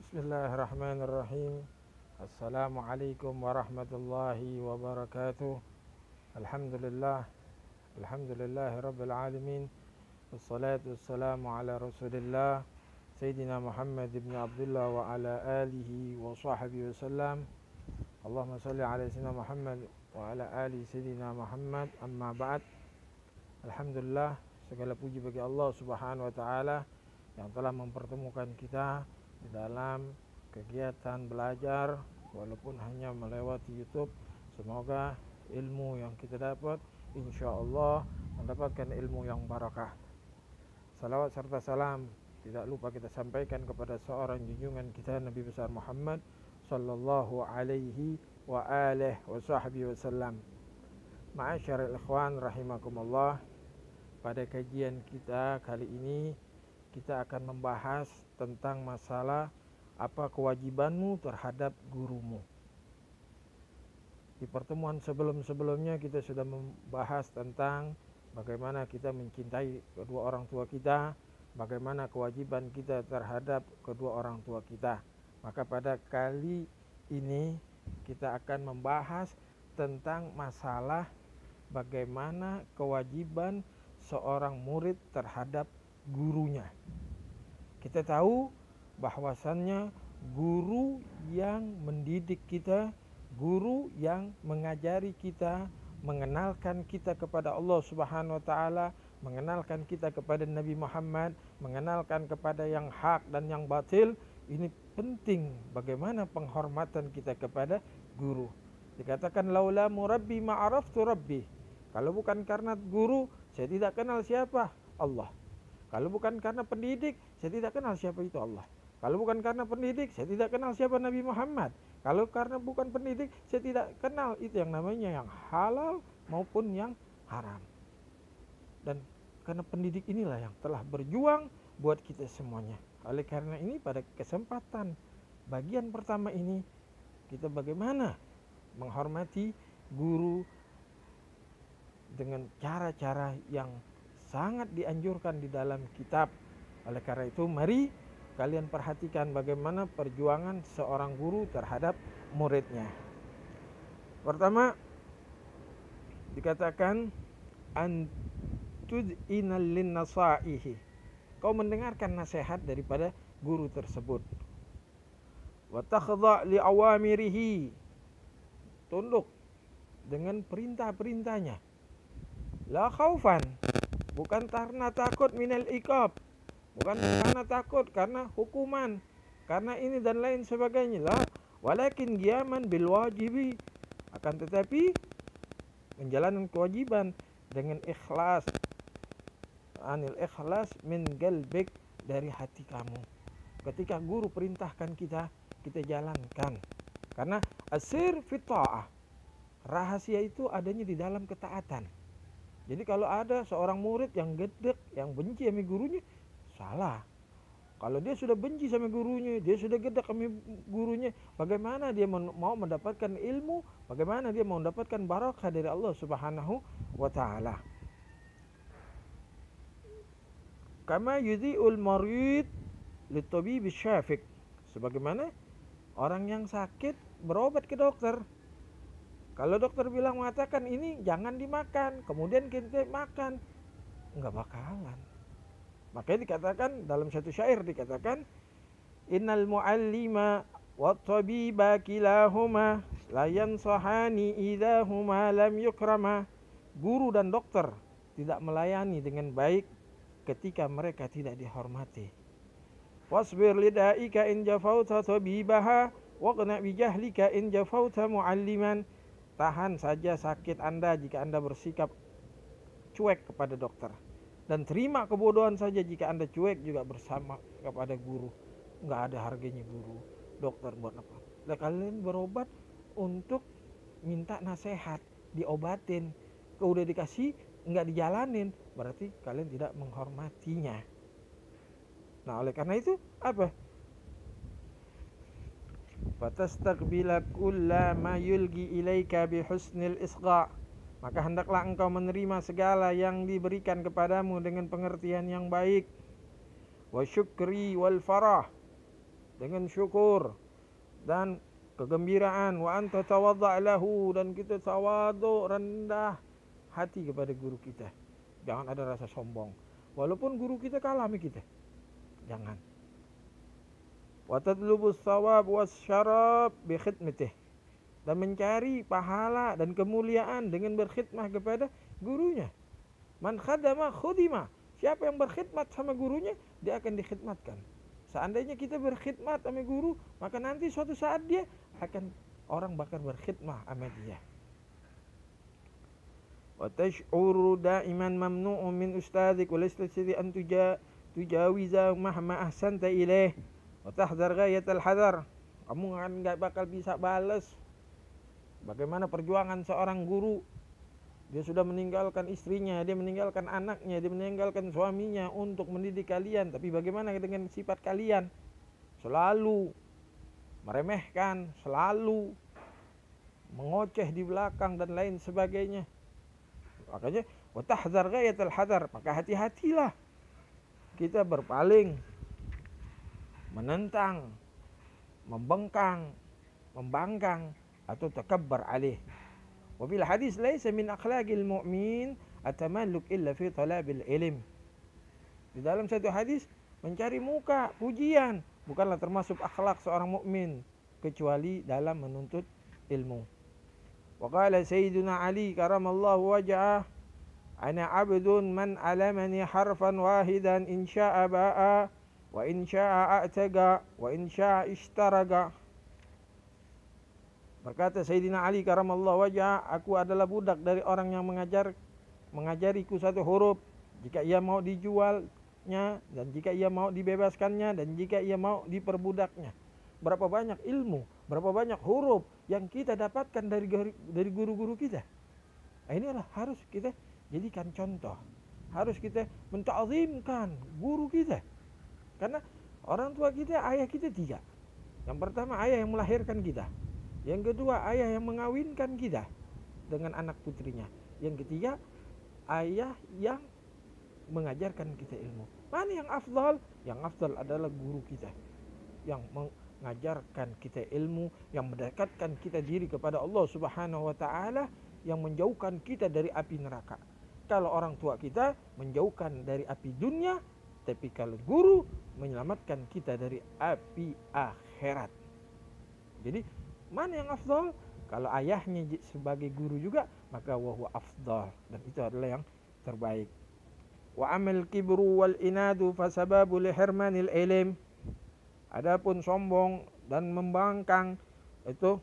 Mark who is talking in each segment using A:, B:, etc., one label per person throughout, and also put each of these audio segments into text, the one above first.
A: Bismillahirrahmanirrahim. Assalamualaikum warahmatullahi wabarakatuh. Alhamdulillah. Alhamdulillahirabbil alamin. Wassalatu wassalamu ala Rasulillah Sayyidina Muhammad ibn Abdullah wa ala alihi wa sahbihi wasallam. Allahumma salli ala Sayyidina Muhammad wa ala ali Sayyidina Muhammad. Amma ba'd. Alhamdulillah, segala puji bagi Allah Subhanahu wa taala yang telah mempertemukan kita di dalam kegiatan belajar walaupun hanya melewati YouTube. Semoga ilmu yang kita dapat insyaallah mendapatkan ilmu yang barakah. Salawat serta salam tidak lupa kita sampaikan kepada seorang junjungan kita Nabi besar Muhammad sallallahu alaihi wa alihi wa sahbihi wasallam. Ma'asyiral ikhwan rahimakumullah, pada kajian kita kali ini kita akan membahas tentang masalah apa kewajibanmu terhadap gurumu. Di pertemuan sebelum-sebelumnya kita sudah membahas tentang bagaimana kita mencintai kedua orang tua kita, bagaimana kewajiban kita terhadap kedua orang tua kita. Maka pada kali ini kita akan membahas tentang masalah bagaimana kewajiban seorang murid terhadap gurunya. Kita tahu bahwasannya guru yang mendidik kita, guru yang mengajari kita, mengenalkan kita kepada Allah Subhanahu wa taala, mengenalkan kita kepada Nabi Muhammad, mengenalkan kepada yang hak dan yang batil. Ini penting bagaimana penghormatan kita kepada guru. Dikatakan laula murabbi ma'araftu rabbi. Kalau bukan karena guru, saya tidak kenal siapa Allah. Kalau bukan karena pendidik, saya tidak kenal siapa itu Allah. Kalau bukan karena pendidik, saya tidak kenal siapa Nabi Muhammad. Kalau karena bukan pendidik, saya tidak kenal itu yang namanya yang halal maupun yang haram. Dan karena pendidik inilah yang telah berjuang buat kita semuanya. Oleh karena ini pada kesempatan bagian pertama ini, kita bagaimana menghormati guru dengan cara-cara yang sangat dianjurkan di dalam kitab. Oleh karena itu mari kalian perhatikan bagaimana perjuangan seorang guru terhadap muridnya. Pertama dikatakan antud'inal lin nasaihi. Kau mendengarkan nasihat daripada guru tersebut. Wa takhdha' li awamirihi. Tunduk dengan perintah-perintahnya. La khaufan, bukan karena takut minal iqab, bukan karena takut karena hukuman, karena ini dan lain sebagainya. La, walakin qiyaman bil wajibi, akan tetapi menjalankan kewajiban dengan ikhlas, anil ikhlas min qalbik, dari hati kamu. Ketika guru perintahkan kita, kita jalankan. Karena asir fi ta'ah, rahasia itu adanya di dalam ketaatan. Jadi kalau ada seorang murid yang gedek, yang benci sama gurunya, salah. Kalau dia sudah benci sama gurunya, dia sudah gedek sama gurunya, bagaimana dia mau mendapatkan ilmu, bagaimana dia mau mendapatkan barakah dari Allah Subhanahu wa taala. Kama yudhi'ul marid litabib syafiq. Sebagaimana orang yang sakit berobat ke dokter. Kalau dokter bilang mengatakan ini jangan dimakan, kemudian kita makan, enggak bakalan. Makanya dikatakan dalam satu syair dikatakan innal muallima wat tabiba kilahuma la yansahani idza huma lam yukrama. Guru dan dokter tidak melayani dengan baik ketika mereka tidak dihormati. Wasbir lidaika in jafauta tabibaha waqna bi jahlika in jafauta mualliman. Tahan saja sakit Anda jika Anda bersikap cuek kepada dokter. Dan terima kebodohan saja jika Anda cuek juga bersama kepada guru. Enggak ada harganya guru, dokter buat apa? Nah, kalian berobat untuk minta nasihat, diobatin. Kalau udah dikasih, enggak dijalanin, berarti kalian tidak menghormatinya. Nah, oleh karena itu, apa? Fatastaqbila kulla ma yulgi ilaika bihusnil isqa. Maka hendaklah engkau menerima segala yang diberikan kepadamu dengan pengertian yang baik. Wa syukri wal farah, dengan syukur dan kegembiraan. Wa anta tawadda' lahu, dan kita tawadhu, rendah hati kepada guru kita. Jangan ada rasa sombong. Walaupun guru kita kalah sama kita. Jangan. Wa tadlubus thawab was syarab bi khidmatih, dan mencari pahala dan kemuliaan dengan berkhidmah kepada gurunya. Man khadama khudima. Siapa yang berkhidmat sama gurunya, dia akan dikhidmatkan. Seandainya kita berkhidmat sama guru, maka nanti suatu saat dia akan, orang bakal berkhidmah sama dia. Wa tash'uru da'iman mamnu'un min ustadzik wa laysa an tujawiza mahma ahsanta ilaih wa tahdhar ghayatal hadar. Kamu kan enggak bakal bisa balas bagaimana perjuangan seorang guru. Dia sudah meninggalkan istrinya, dia meninggalkan anaknya, dia meninggalkan suaminya untuk mendidik kalian. Tapi bagaimana dengan sifat kalian? Selalu meremehkan, selalu mengoceh di belakang dan lain sebagainya. Makanya wa tahdzar ghayatal hadar, maka hati-hatilah kita berpaling, menentang, membangkang atau takabbar alaih. Wa fil hadis laisa min akhlaqil mu'min at-tamalluk illa fi talabil ilm. Di dalam satu hadis, mencari muka, pujian bukanlah termasuk akhlak seorang mukmin kecuali dalam menuntut ilmu. Wa qala sayyiduna Ali karamallahu wajhah, ana 'abdun man 'alamani harfan wahidan in syaa'a ba'a wa in syaa'a a'taga wa in syaa'a ishtaraga. Berkata Sayyidina Ali karamallahu wajhah, aku adalah budak dari orang yang mengajariku satu huruf, jika ia mau dijualnya, dan jika ia mau dibebaskannya, dan jika ia mau diperbudaknya. Berapa banyak ilmu, berapa banyak huruf yang kita dapatkan dari guru-guru kita. Nah, ini adalah harus kita jadikan contoh. Harus kita menta'zimkan guru kita. Karena orang tua kita, ayah kita tiga. Yang pertama, ayah yang melahirkan kita. Yang kedua, ayah yang mengawinkan kita dengan anak putrinya. Yang ketiga, ayah yang mengajarkan kita ilmu. Mana yang afdal? Yang afdal adalah guru kita, yang mengajarkan kita ilmu, yang mendekatkan kita diri kepada Allah Subhanahu wa taala, yang menjauhkan kita dari api neraka. Kalau orang tua kita menjauhkan dari api dunia, tapi kalau guru menyelamatkan kita dari api akhirat. Jadi mana yang afdal? Kalau ayahnya sebagai guru juga, maka wahuwa afdal, dan itu adalah yang terbaik. Wa amal kibru wal inadu fasababu lihirmanil ilm. Adapun sombong dan membangkang itu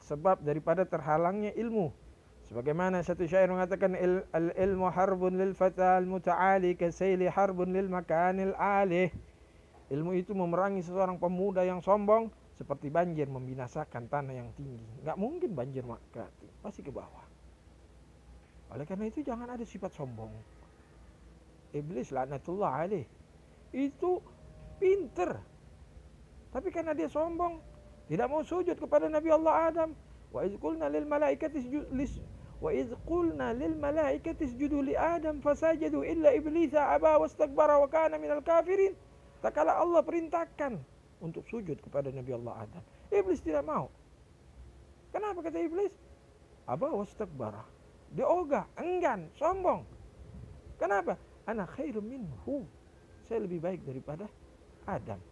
A: sebab daripada terhalangnya ilmu. Sebagaimana satu syair mengatakan, al-ilmu harbun lil fatal muta'ali kasayli harbun lil makanil alih. Ilmu itu memerangi seorang pemuda yang sombong seperti banjir membinasakan tanah yang tinggi. Enggak mungkin banjir pasti ke bawah. Oleh karena itu jangan ada sifat sombong. Iblis laknatullah alaih itu pinter, tapi karena dia sombong, tidak mau sujud kepada Nabi Allah Adam. Wa idz qulna lil malaikati isjudu li Adam fasajadu illa iblisa aba wastakbara wa kana minal kafirin. Tak kala Allah perintahkan untuk sujud kepada Nabi Allah Adam, iblis tidak mau. Kenapa kata iblis? Aba wastakbara, dia ogah, enggan, sombong. Kenapa? Ana khairum minhu, saya lebih baik daripada Adam.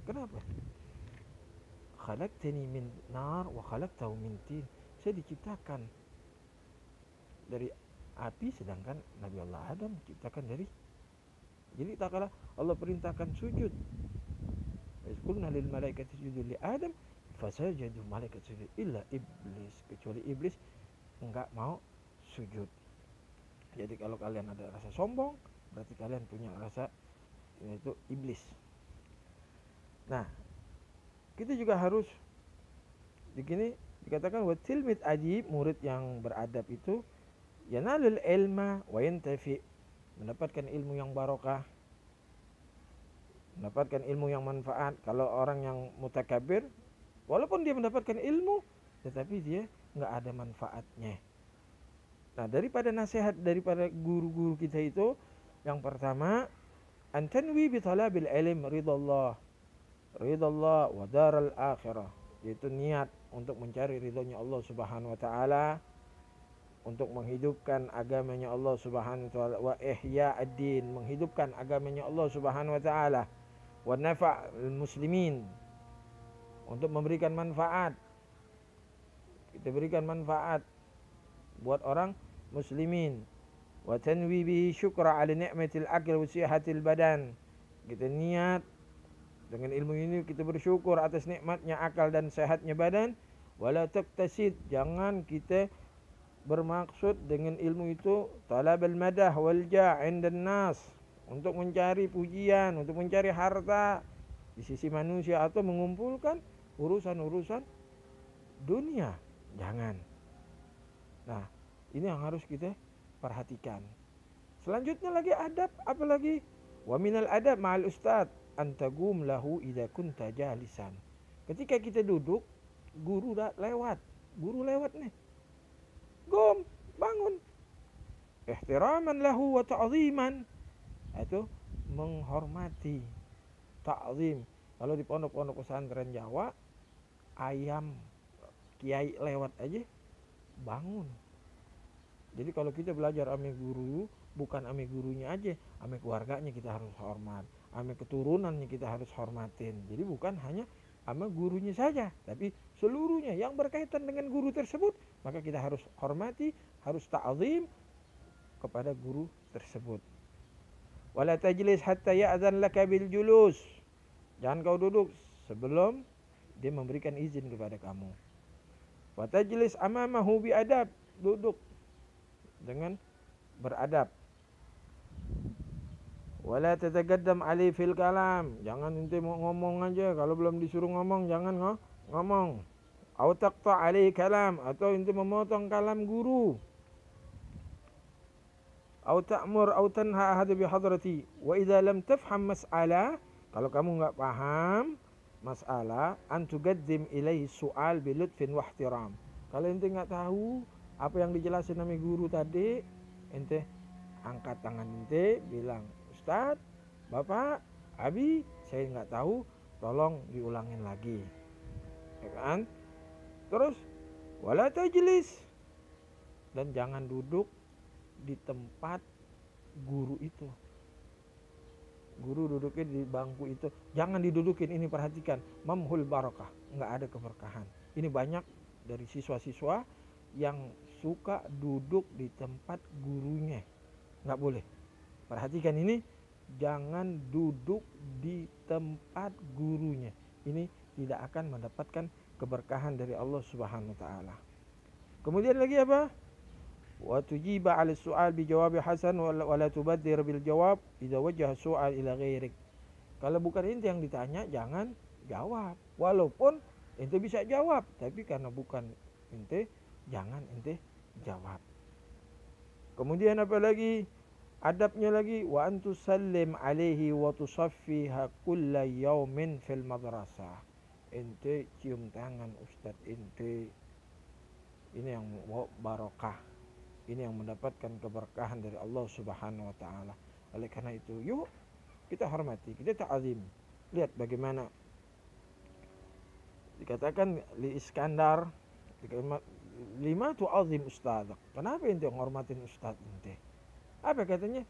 A: Kenapa? Khalaqtani min nar wa khalaqtahu min tin. Saya diciptakan dari api, sedangkan Nabi Allah Adam diciptakan dari. Jadi tak kala Allah perintahkan sujud, qulna lil malaikati isjudu li Adam fasajadu, malaikat sujud illa iblis, kecuali iblis enggak mau sujud. Jadi kalau kalian ada rasa sombong, berarti kalian punya rasa, yaitu iblis. Nah, kita juga harus begini dikatakan, wa tilmid adib, murid yang beradab itu yanalul ilma wa yantafi, mendapatkan ilmu yang barokah, mendapatkan ilmu yang manfaat. Kalau orang yang mutakabir, walaupun dia mendapatkan ilmu, tetapi dia enggak ada manfaatnya. Nah, daripada nasihat daripada guru-guru kita itu, yang pertama, an tanwi bi talabil ilm ridallah wa daral akhirah, yaitu niat untuk mencari ridhonya Allah Subhanahu wa taala, untuk menghidupkan agamanya Allah Subhanahu wa taala, wa ihya ad-din, menghidupkan agamanya Allah Subhanahu wa taala, wa nafa'al muslimin, untuk memberikan manfaat. Kita berikan manfaat buat orang muslimin. Wa tanwi bihi syukra 'ala ni'matil aql wa sihatil badan. Kita niat dengan ilmu ini kita bersyukur atas nikmatnya akal dan sehatnya badan. Wala taktasid, jangan kita bermaksud dengan ilmu itu talabal madah wal ja' 'indan nas, untuk mencari pujian, untuk mencari harta di sisi manusia, atau mengumpulkan urusan-urusan dunia. Jangan. Nah, ini yang harus kita perhatikan. Selanjutnya lagi adab, apalagi wa minal adab ma'al ustad antagum lahu idza kunta jalisan. Ketika kita duduk, guru lewat nih. Gum, bangun. Ihtiraman lahu wa ta'ziman. Itu menghormati, ta'zim. Kalau di pondok-pondok pesantren Jawa, ayam kiai lewat aja bangun. Jadi kalau kita belajar ame guru, bukan ame gurunya aja, ame keluarganya kita harus hormat, ame keturunannya kita harus hormatin. Jadi bukan hanya ame gurunya saja, tapi seluruhnya yang berkaitan dengan guru tersebut, maka kita harus hormati, harus ta'zim kepada guru tersebut. Wala tajlis hatta ya'zan laka bil julus. Jangan kau duduk sebelum dia memberikan izin kepada kamu. Wa tajlis amamahu bi adab, duduk dengan beradab. Wala tatagaddam ali fil kalam, jangan ente mau ngomong aja, kalau belum disuruh ngomong jangan ngomong. Au taqta alaihi kalam, atau ente memotong kalam guru. Au ta'mur au tanha ahad bi hadrati. Wa idza lam tafham mas'alah, kalau kamu enggak paham masalah, an tuqaddim ilaihi su'al bi lutfin wa ihtiram. Kalau ente enggak tahu apa yang dijelasin sama guru tadi, ente angkat tangan ente, bilang, Ustaz, Bapak, Abi, saya nggak tahu, tolong diulangin lagi, ya kan? Terus, wala tajlis, dan jangan duduk di tempat guru itu. Guru duduknya di bangku itu, jangan didudukin. Ini perhatikan, mamhul barakah, nggak ada keberkahan. Ini banyak dari siswa-siswa yang suka duduk di tempat gurunya, nggak boleh. Perhatikan ini, jangan duduk di tempat gurunya. Ini tidak akan mendapatkan keberkahan dari Allah Subhanahu wa taala. Kemudian lagi apa? Wa tujiba 'ala su'al bi jawabi hasan wa la tubaddir bil jawab idza wajjaha su'al ila ghairik. Kalau bukan ente yang ditanya, jangan jawab. Walaupun ente bisa jawab, tapi karena bukan ente, jangan ente jawab. Kemudian apa lagi? Adabnya lagi, wa antusallim alaihi wa tusaffiha kulla yaumin fil madrasah. Ente cium tangan ustaz ente. Ini yang barokah. Ini yang mendapatkan keberkahan dari Allah Subhanahu wa taala. Oleh karena itu, yuk kita hormati, kita ta'zim. Lihat bagaimana dikatakan li Iskandar, lima tu'azim ustadzak. Kenapa ente menghormatin ustaz ente? Apa katanya?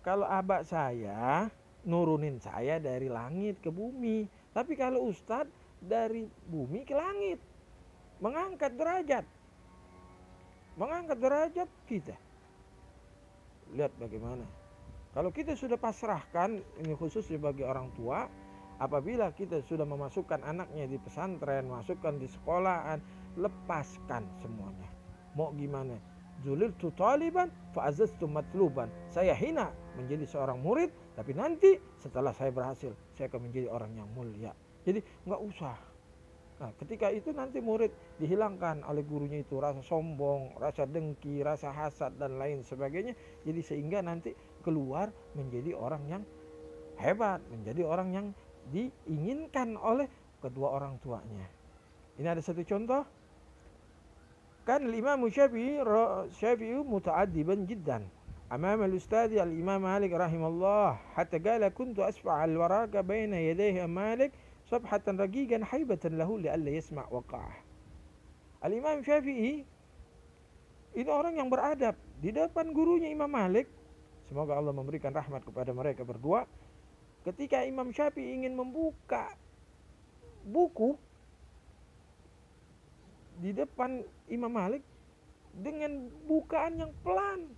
A: Kalau abah saya nurunin saya dari langit ke bumi, tapi kalau ustaz dari bumi ke langit, mengangkat derajat kita. Lihat bagaimana. Kalau kita sudah pasrahkan, ini khusus bagi orang tua, apabila kita sudah memasukkan anaknya di pesantren, masukkan di sekolahan, lepaskan semuanya. Mau gimana? Zuliltu taliban fa'azaztu matluban. Saya hina menjadi seorang murid, tapi nanti setelah saya berhasil, saya akan menjadi orang yang mulia. Jadi enggak usah. Nah, ketika itu nanti murid dihilangkan oleh gurunya itu rasa sombong, rasa dengki, rasa hasad dan lain sebagainya. Jadi sehingga nanti keluar menjadi orang yang hebat, menjadi orang yang diinginkan oleh kedua orang tuanya. Ini ada satu contoh. Kan Imam Syafi'i muta'addiban jiddan. أمام الأستاذ الإمام مالك رحمه الله حتى قال كنت أسمع الوراق بين يديه مالك صفحة رقيقا حيبة له لئلا يسمع وقعه. Al-Imam Syafi'i ini orang yang beradab di depan gurunya Imam Malik. Semoga Allah memberikan rahmat kepada mereka berdua. Ketika Imam Syafi'i ingin membuka buku di depan Imam Malik dengan bukaan yang pelan,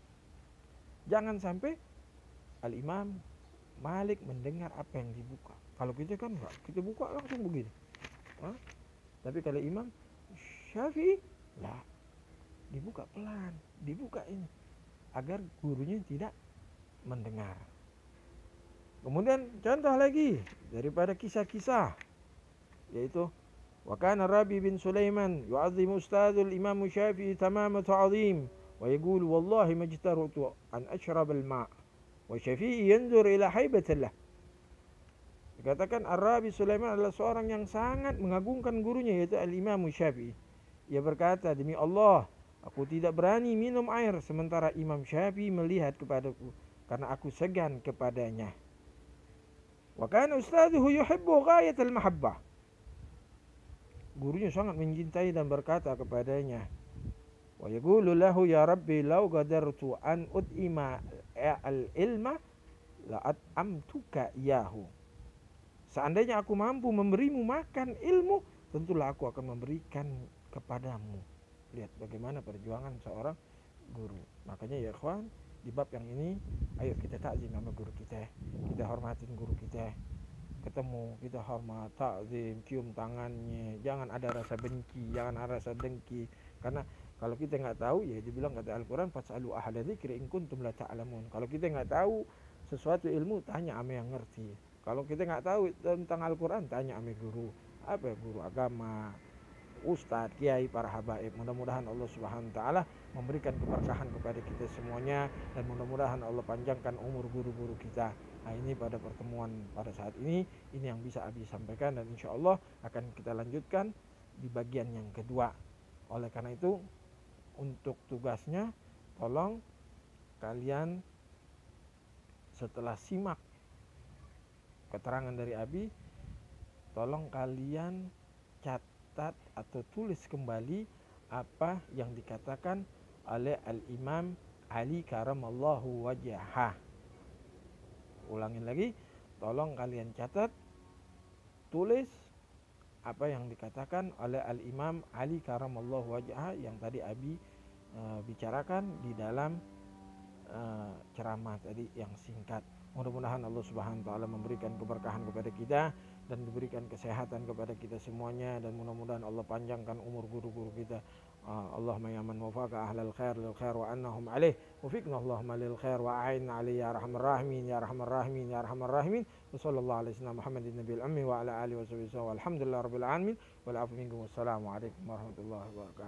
A: jangan sampai Al-Imam Malik mendengar apa yang dibuka. Kalau kita kan enggak, kita buka langsung begini. Tapi kalau Imam Syafi'i lah, dibuka pelan, dibuka ini agar gurunya tidak mendengar. Kemudian contoh lagi daripada kisah-kisah, yaitu wa kana Rabi bin Sulaiman yu'azzimu ustadzul Imam Syafi'i tamam ta'zim wa yaqulu wallahi majtaratu an ashrab al-ma' wa Syafi'i yanzur ila haibatillah. Dikatakan Ar-Rabi Sulaiman adalah seorang yang sangat mengagungkan gurunya, yaitu Al-Imam Syafi'i. Ia berkata, demi Allah, aku tidak berani minum air sementara Imam Syafi'i melihat kepadaku karena aku segan kepadanya. Wa kana ustadzuhu yuhibbu ghayatal mahabbah. Gurunya sangat mencintai dan berkata kepadanya, wa yaqulu lahu ya rabbi law qadartu an ud'ima al-ilma la at'amtuka iyahu. Seandainya aku mampu memberimu makan ilmu, tentulah aku akan memberikan kepadamu. Lihat bagaimana perjuangan seorang guru. Makanya ya ikhwan, di bab yang ini ayo kita takzim sama guru kita, kita hormatin guru kita. Ketemu kita hormat, takzim, cium tangannya, jangan ada rasa benci, jangan ada rasa dengki. Karena kalau kita nggak tahu, ya dibilang kata Al-Quran, fas'alu ahla dzikri in kuntum la ta'lamun. Kalau kita nggak tahu sesuatu ilmu, tanya sama yang ngerti. Kalau kita nggak tahu tentang Al-Quran, tanya sama guru. Apa guru agama, ustadz, kiai, para habaib. Mudah-mudahan Allah Subhanahu wa taala memberikan keberkahan kepada kita semuanya, dan mudah-mudahan Allah panjangkan umur guru-guru kita. Nah, ini pada pertemuan pada saat ini yang bisa Abi sampaikan, dan insya Allah akan kita lanjutkan di bagian yang kedua. Oleh karena itu, untuk tugasnya, tolong kalian setelah simak keterangan dari Abi, tolong kalian catat atau tulis kembali apa yang dikatakan oleh Al-Imam Ali karamallahu wajhah. Ulangin lagi, tolong kalian catat, tulis apa yang dikatakan oleh Al-Imam Ali karamallahu wajhah yang tadi Abi bicarakan di dalam ceramah tadi yang singkat. Mudah-mudahan Allah Subhanahu wa taala memberikan keberkahan kepada kita dan diberikan kesehatan kepada kita semuanya, dan mudah-mudahan Allah panjangkan umur guru-guru kita. Allahumma ya man wafaqa ahlal khair lil khair wa annahum alaih wafiqna Allahumma lil khair wa a'inna alaihi ya arhamar rahimin ya arhamar rahimin ya arhamar rahimin. Wa sallallahu alaihi wasallam Muhammadin nabiyil ummi wa ala alihi wa sahbihi walhamdulillahi rabbil alamin wal afu minkum wassalamu alaikum warahmatullahi wabarakatuh.